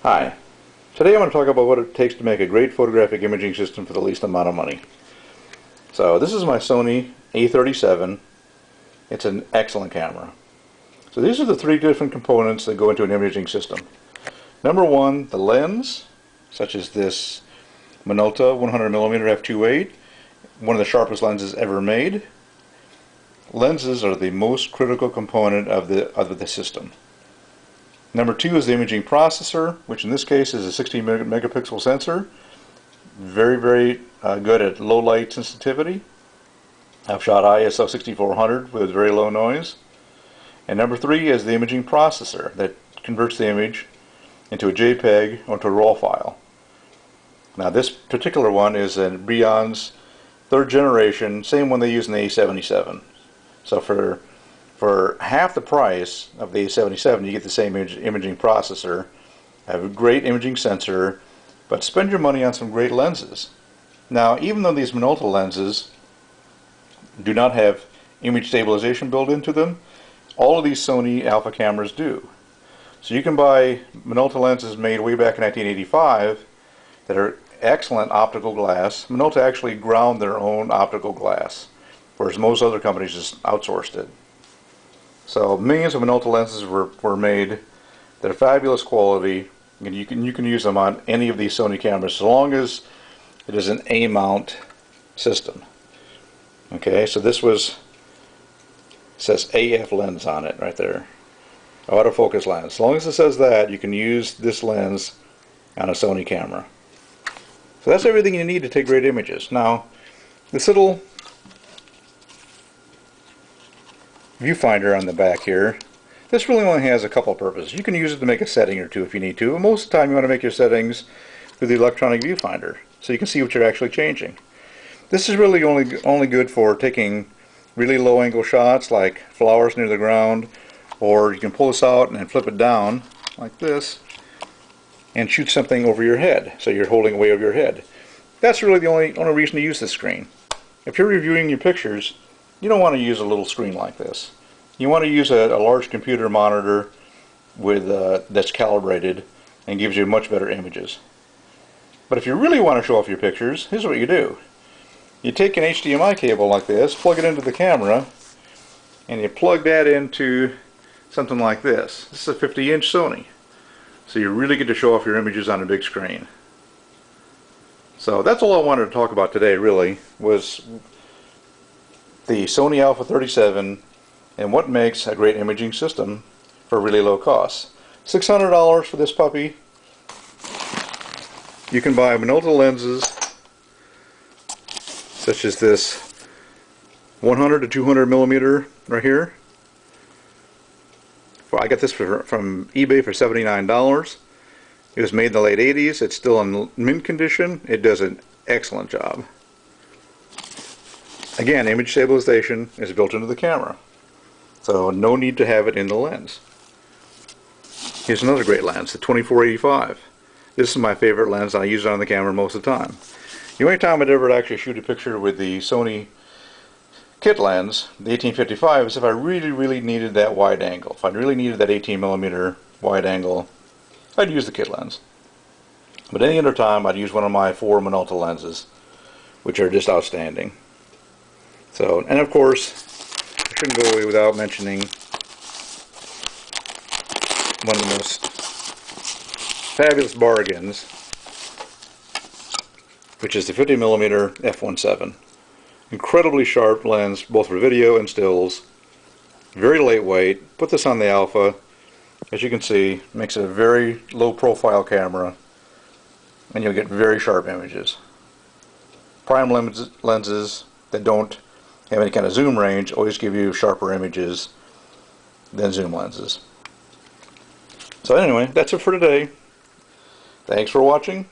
Hi. Today I'm going to talk about what it takes to make a great photographic imaging system for the least amount of money. So this is my Sony A37. It's an excellent camera. So these are the three different components that go into an imaging system. Number one, the lens, such as this Minolta 100mm f2.8, one of the sharpest lenses ever made. Lenses are the most critical component of the system. Number two is the imaging processor, which in this case is a 16 megapixel sensor. Very good at low light sensitivity. I've shot ISO 6400 with very low noise. And number three is the imaging processor that converts the image into a JPEG or into a RAW file. Now this particular one is a Beyond's third generation, same one they use in the A77. So for half the price of the A77 you get the same imaging processor, have a great imaging sensor, but spend your money on some great lenses. Now even though these Minolta lenses do not have image stabilization built into them, all of these Sony Alpha cameras do. So you can buy Minolta lenses made way back in 1985 that are excellent optical glass. Minolta actually ground their own optical glass, whereas most other companies just outsourced it. So millions of Minolta lenses were made. They're fabulous quality, and you can use them on any of these Sony cameras as long as it is an A mount system. Okay, so this says AF lens on it right there. Autofocus lens. As long as it says that, you can use this lens on a Sony camera. So that's everything you need to take great images. Now, this little viewfinder on the back here, this really only has a couple of purposes. You can use it to make a setting or two if you need to, but most of the time you want to make your settings through the electronic viewfinder so you can see what you're actually changing. This is really only good for taking really low angle shots like flowers near the ground, or you can pull this out and then flip it down like this and shoot something over your head so you're holding it way over your head. That's really the only reason to use this screen. If you're reviewing your pictures, you don't want to use a little screen like this. You want to use a large computer monitor with that's calibrated and gives you much better images. But if you really want to show off your pictures, here's what you do. You take an HDMI cable like this, plug it into the camera, and you plug that into something like this. This is a 50-inch Sony. So you really get to show off your images on a big screen. So that's all I wanted to talk about today, really, was the Sony Alpha 37 and what makes a great imaging system for really low cost. $600 for this puppy. You can buy Minolta lenses such as this 100 to 200 millimeter right here. Well, I got this from eBay for $79. It was made in the late 80s. It's still in mint condition. It does an excellent job. Again, image stabilization is built into the camera, so no need to have it in the lens. Here's another great lens, the 24-85. This is my favorite lens, and I use it on the camera most of the time. The only time I'd ever actually shoot a picture with the Sony kit lens, the 1855, is if I really needed that wide angle. If I really needed that 18mm wide angle, I'd use the kit lens. But any other time, I'd use one of my 4 Minolta lenses, which are just outstanding. So, and of course, I shouldn't go away without mentioning one of the most fabulous bargains, which is the 50mm f1.7. Incredibly sharp lens, both for video and stills. Very lightweight. Put this on the Alpha. As you can see, makes it a very low profile camera, and you'll get very sharp images. Prime lenses that don't have any kind of zoom range always give you sharper images than zoom lenses. So anyway, that's it for today. Thanks for watching.